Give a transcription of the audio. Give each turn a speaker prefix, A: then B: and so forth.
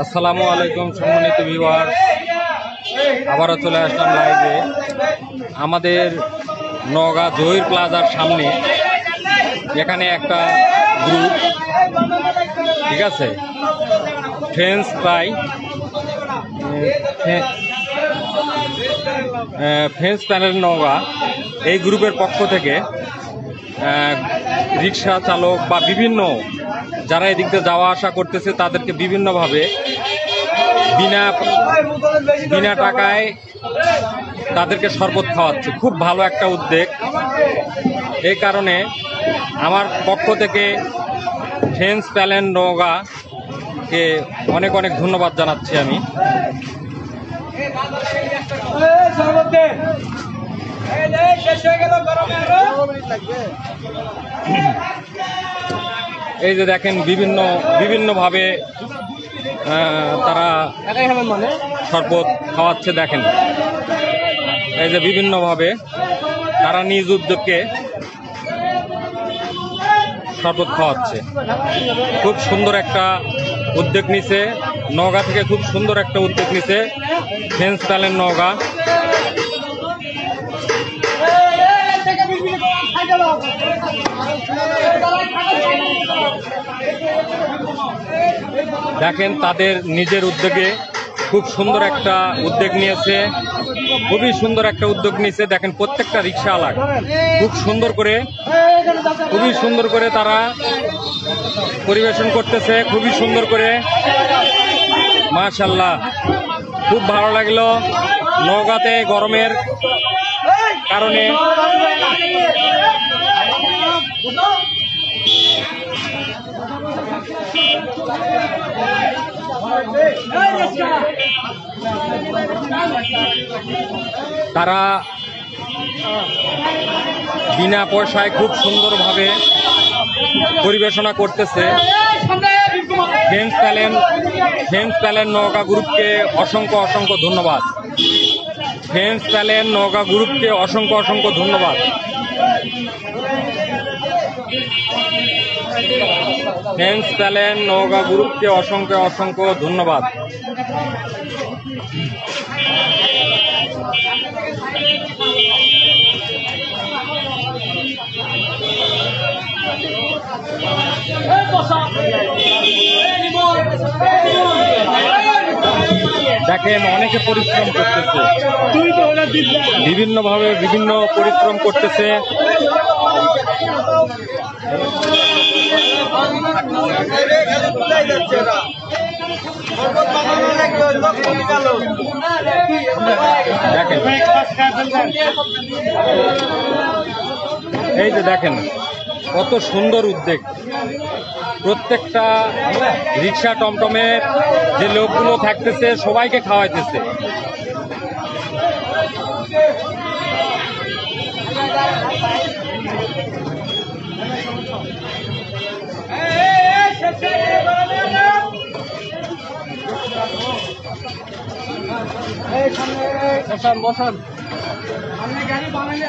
A: আসসালামু আলাইকুম সম্মানিত ভিউয়ার্স, আবারও চলে আসলাম লাইভে। আমাদের নওগাঁ জহির প্লাজার সামনে এখানে একটা গ্রুপ, ঠিক আছে, friends fry friends panel Naogaon, এই গ্রুপের পক্ষ থেকে রিক্সা চালক বা বিভিন্ন যারা এদিক দিয়ে যাওয়া আসা করতেছে তাদেরকে বিভিন্নভাবে বিনা টাকায় তাদেরকে শরবত খাওয়াচ্ছে। খুব ভালো একটা উদ্যোগ। এই কারণে আমার পক্ষ থেকে ফ্রেন্ডস প্যানেল নওগাঁকে অনেক অনেক ধন্যবাদ জানাচ্ছি আমি। এই যে দেখেন বিভিন্নভাবে তারা শরবত খাওয়াচ্ছে। দেখেন এই যে বিভিন্নভাবে তারা নিজ উদ্যোগে শরবত খাওয়াচ্ছে। খুব সুন্দর একটা উদ্যোগ নিছে নওগাঁ থেকে, খুব সুন্দর একটা উদ্যোগ নিছে ফ্রেন্ডস প্যানেল নওগাঁ। দেখেন তাদের নিজের উদ্যোগে খুব সুন্দর একটা উদ্যোগ নিয়েছে, খুবই সুন্দর একটা উদ্যোগ নিয়েছে। দেখেন প্রত্যেকটা রিক্সাওয়ালা খুব সুন্দর করে তারা পরিবেশন করতেছে, খুবই সুন্দর করে। মাশাআল্লাহ, খুব ভালো লাগলো। নওগাঁতে গরমের কারণে তারা বিনা পয়সায় খুব সুন্দরভাবে পরিবেশনা করতেছে। ফ্রেন্ডস প্যানেল নওগাঁ গ্রুপকে অসংখ্য ধন্যবাদ। ফ্রেন্ডস প্যানেল নওগাঁ গ্রুপকে অসংখ্য ধন্যবাদ। ফ্রেন্ডস প্যানেল নওগাঁ গ্রুপকে অসংখ্য ধন্যবাদ। দেখেন অনেকে পরিশ্রম করতেছে, বিভিন্নভাবে বিভিন্ন পরিশ্রম করতেছে। দেখেন এই যে দেখেন কত সুন্দর উদ্যোগ। প্রত্যেকটা রিক্সা টমটমের যে লোকগুলো থাকতেছে সবাইকে খাওয়াইতেছে। বসান গাড়ি বানালে